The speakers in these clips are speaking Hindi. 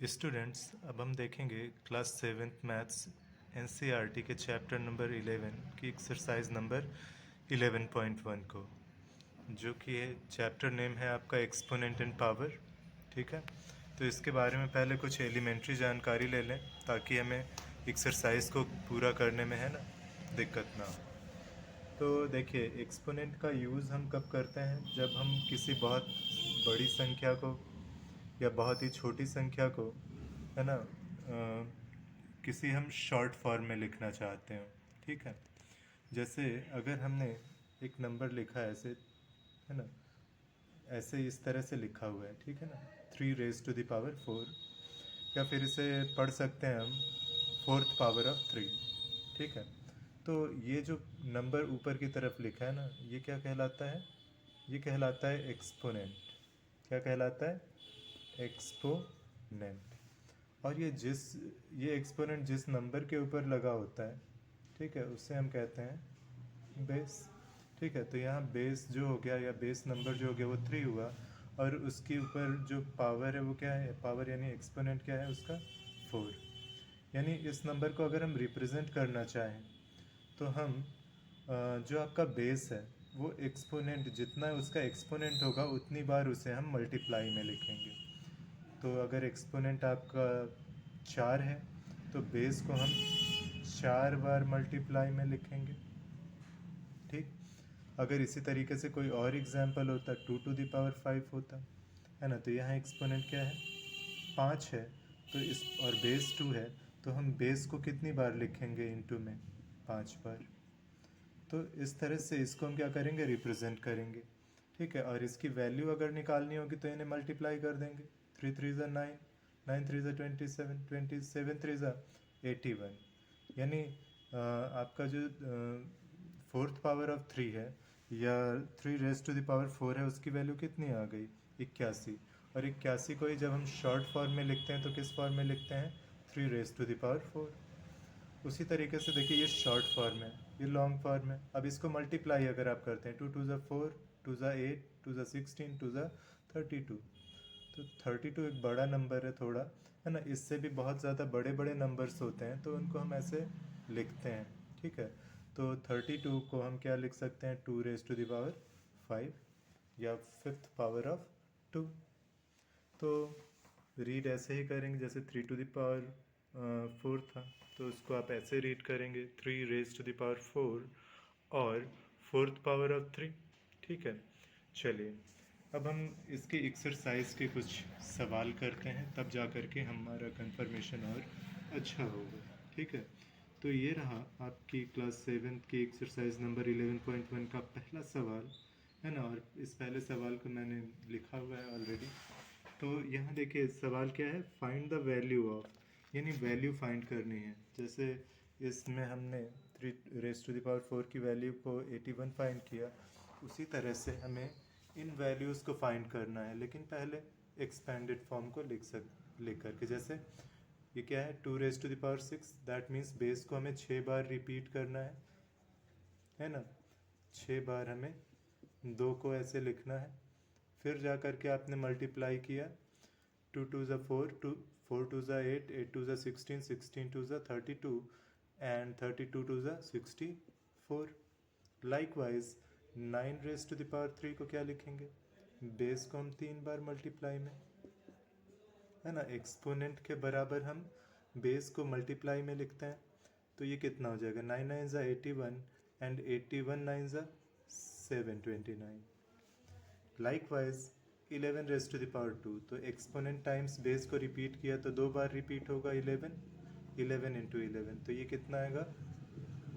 स्टूडेंट्स, अब हम देखेंगे क्लास सेवेंथ मैथ्स एनसीईआरटी के चैप्टर नंबर 11 की एक्सरसाइज नंबर 11.1 को, जो कि है चैप्टर नेम है आपका एक्सपोनेंट इन पावर। ठीक है, तो इसके बारे में पहले कुछ एलिमेंट्री जानकारी ले लें ताकि हमें एक्सरसाइज को पूरा करने में है ना दिक्कत ना हो। तो देखिए, एक्सपोनेंट का यूज़ हम कब करते हैं? जब हम किसी बहुत बड़ी संख्या को या बहुत ही छोटी संख्या को, है ना, किसी हम शॉर्ट फॉर्म में लिखना चाहते हैं। ठीक है, जैसे अगर हमने एक नंबर लिखा है ऐसे, है ना, ऐसे इस तरह से लिखा हुआ है, ठीक है ना, 3 raised to the power 4, या फिर इसे पढ़ सकते हैं हम 4th पावर ऑफ 3। ठीक है, तो ये जो नंबर ऊपर की तरफ लिखा है ना, ये क्या कहलाता है? ये कहलाता है एक्सपोनेंट। क्या कहलाता है? एक्सपोनेंट। और ये एक्सपोनेंट जिस नंबर के ऊपर लगा होता है, ठीक है, उससे हम कहते हैं बेस। ठीक है, तो यहाँ बेस जो हो गया या बेस नंबर जो हो गया वो 3 हुआ, और उसके ऊपर जो पावर है वो क्या है? पावर यानी एक्सपोनेंट क्या है उसका? 4। यानी इस नंबर को अगर हम रिप्रेजेंट करना चाहें तो हम जो आपका बेस है वो एक्सपोनेंट जितना उसका एक्सपोनेंट होगा उतनी बार उसे हम मल्टीप्लाई में लिखेंगे। तो अगर एक्सपोनेंट आपका 4 है तो बेस को हम 4 बार मल्टीप्लाई में लिखेंगे। ठीक, अगर इसी तरीके से कोई और एग्जाम्पल होता, 2 to the power 5 होता, है ना, तो यहाँ एक्सपोनेंट क्या है? 5 है, तो इस और बेस 2 है, तो हम बेस को कितनी बार लिखेंगे इंटू में? 5 बार। तो इस तरह से इसको हम क्या करेंगे? रिप्रेजेंट करेंगे। ठीक है, और इसकी वैल्यू अगर निकालनी होगी तो इन्हें मल्टीप्लाई कर देंगे। 3 3 9, 9 3 27, 27 3 81, यानी आपका जो 4th पावर ऑफ 3 है या 3 raised to the power 4 है, उसकी वैल्यू कितनी आ गई? 81। और 81 को ही जब हम शॉर्ट फॉर्म में लिखते हैं तो किस फॉर्म में लिखते हैं? 3 raised to the power 4। उसी तरीके से देखिए, ये शॉर्ट फॉर्म है, ये लॉन्ग फॉर्म है। अब इसको मल्टीप्लाई अगर आप करते हैं, 2 2 4, 2 8, 2 16, 2 32, तो 32 एक बड़ा नंबर है थोड़ा, है ना, इससे भी बहुत ज़्यादा बड़े बड़े नंबर्स होते हैं तो उनको हम ऐसे लिखते हैं। ठीक है, तो 32 को हम क्या लिख सकते हैं? 2 raised to the power 5, या 5th पावर ऑफ 2। तो रीड ऐसे ही करेंगे जैसे 3 to the power 4 था, तो उसको आप ऐसे रीड करेंगे 3 raised to the power 4 और 4th पावर ऑफ 3। ठीक है, चलिए अब हम इसकी एक्सरसाइज के कुछ सवाल करते हैं, तब जा कर के हमारा कंफर्मेशन और अच्छा होगा। ठीक है, तो ये रहा आपकी क्लास सेवेंथ की एक्सरसाइज नंबर 11.1 का पहला सवाल, है ना, और इस पहले सवाल को मैंने लिखा हुआ है ऑलरेडी। तो यहाँ देखिए सवाल क्या है? फाइंड द वैल्यू ऑफ, यानी वैल्यू फाइंड करनी है। जैसे इसमें हमने 3 raised to the power 4 की वैल्यू को 81 फाइंड किया, उसी तरह से हमें इन वैल्यूज़ को फाइंड करना है, लेकिन पहले एक्सपेंडेड फॉर्म को लिख करके। जैसे ये क्या है? 2 raised to the power 6, that means base को हमें 6 बार रिपीट करना है ना, 6 बार हमें 2 को ऐसे लिखना है। फिर जा कर के आपने मल्टीप्लाई किया, 2 2 4, 4 2 8, 8 2 16, 16 2 32, and 32 2 64। Likewise 9 raised to the power 3 को क्या लिखेंगे? बेस को हम 3 बार मल्टीप्लाई में, है ना, एक्सपोनेंट के बराबर हम बेस को मल्टीप्लाई में लिखते हैं। तो ये कितना हो जाएगा? 9 9 ज़ा 81, एंड 81 9 ज़ा 729। Likewise 11 raised to the power 2, तो एक्सपोनेंट टाइम्स बेस को रिपीट किया तो 2 बार रिपीट होगा 11, 11 इंटू 11, तो ये कितना आएगा?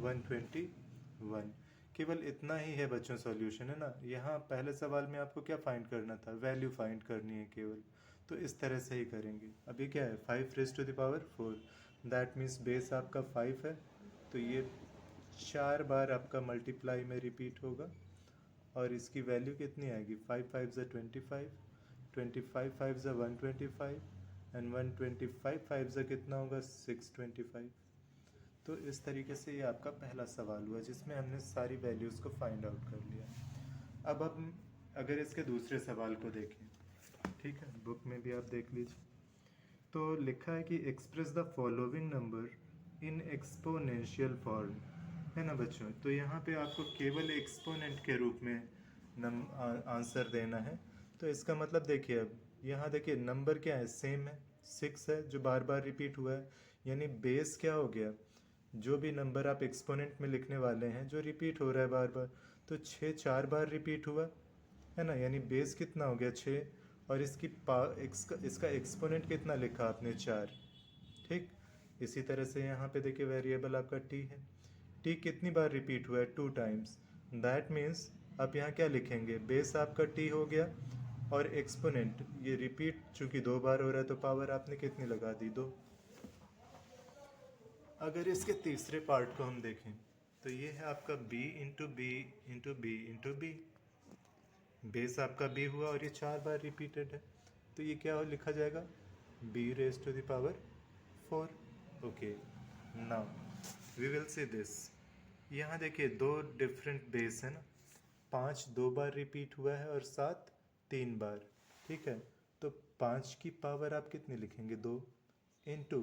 121। केवल इतना ही है बच्चों सॉल्यूशन, है ना। यहाँ पहले सवाल में आपको क्या फाइंड करना था? वैल्यू फाइंड करनी है केवल, तो इस तरह से ही करेंगे। अभी क्या है? 5 raised to the power 4, that means base आपका 5 है, तो ये 4 बार आपका मल्टीप्लाई में रिपीट होगा, और इसकी वैल्यू कितनी आएगी? 5 5 ज़ा 25, 25 5 ज़ा 125, एंड 125 5 ज़ा कितना होगा? 625। तो इस तरीके से ये आपका पहला सवाल हुआ जिसमें हमने सारी वैल्यूज़ को फाइंड आउट कर लिया। अब हम अगर इसके दूसरे सवाल को देखें, ठीक है, बुक में भी आप देख लीजिए। तो तो लिखा है कि express the following number in exponential form, है ना बच्चों। तो यहाँ पे आपको केवल एक्सपोनेंट के रूप में आंसर देना है। तो इसका मतलब देखिए, अब यहाँ देखिए नंबर क्या है, सेम है, 6 है जो बार बार रिपीट हुआ है। यानी बेस क्या हो गया, जो भी नंबर आप एक्सपोनेंट में लिखने वाले हैं जो रिपीट हो रहा है बार बार, तो 6 4 बार रिपीट हुआ, है ना। यानी बेस कितना हो गया, 6। और इसका एक्सपोनेंट कितना लिखा आपने, 4। ठीक। इसी तरह से यहाँ पे देखिए वेरिएबल आपका टी है, टी कितनी बार रिपीट हुआ है, 2 टाइम्स। दैट मीन्स आप यहाँ क्या लिखेंगे, बेस आपका टी हो गया और एक्सपोनेंट ये रिपीट चूंकि 2 बार हो रहा है तो पावर आपने कितनी लगा दी, 2। अगर इसके तीसरे पार्ट को हम देखें तो ये है आपका b into B into B into B. Base आपका b हुआ और ये 4 बार रिपीटेड है, तो ये क्या लिखा जाएगा, b raise to the power 4। Okay, now we will see this. यहाँ देखिए 2 डिफरेंट बेस है ना, 5 2 बार रिपीट हुआ है और 7 3 बार। ठीक है, तो 5 की पावर आप कितनी लिखेंगे, 2 इंटू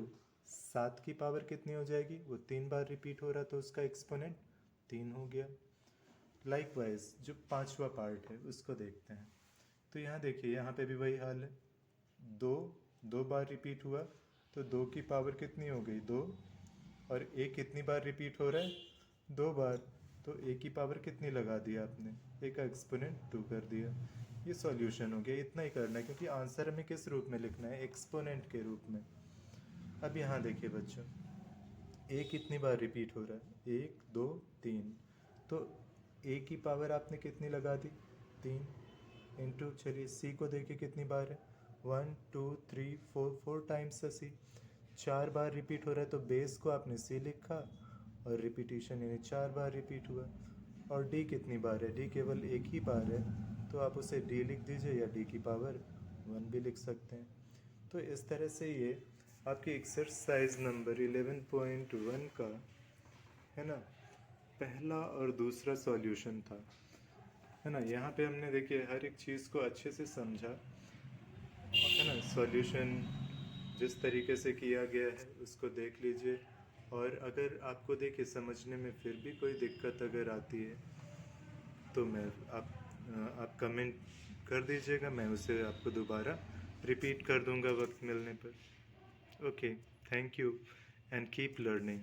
7 की पावर कितनी हो जाएगी, वो 3 बार रिपीट हो रहा तो उसका एक्सपोनेंट 3 हो गया। लाइकवाइज जो पांचवा पार्ट है उसको देखते हैं। तो यहाँ देखिए यहाँ पे भी वही हाल है, 2 2 बार रिपीट हुआ तो 2 की पावर कितनी हो गई, 2। और a कितनी बार रिपीट हो रहा है, 2 बार, तो a की पावर कितनी लगा दी आपने, a का एक्सपोनेंट 2 कर दिया। ये सॉल्यूशन हो गया, इतना ही करना है क्योंकि आंसर हमें किस रूप में लिखना है, एक्सपोनेंट के रूप में। अब यहाँ देखिए बच्चों, a कितनी बार रिपीट हो रहा है, 1 2 3, तो a की पावर आपने कितनी लगा दी, 3 इंटू, चलिए c को देखिए कितनी बार है, 1 2 3 4, 4 टाइम्स है c। 4 बार रिपीट हो रहा है तो बेस को आपने c लिखा और रिपीटिशन यानी 4 बार रिपीट हुआ। और d कितनी बार है, d केवल एक ही बार है, तो आप उसे d लिख दीजिए या d की पावर 1 भी लिख सकते हैं। तो इस तरह से ये आपकी एक्सरसाइज नंबर 11.1 का, है ना, पहला और दूसरा सॉल्यूशन था, है ना। यहाँ पे हमने देखिए हर एक चीज़ को अच्छे से समझा, है ना। सॉल्यूशन जिस तरीके से किया गया है उसको देख लीजिए, और अगर आपको देखिए समझने में फिर भी कोई दिक्कत अगर आती है तो आप कमेंट कर दीजिएगा, मैं उसे आपको दोबारा रिपीट कर दूंगा वक्त मिलने पर। Okay, thank you and keep learning.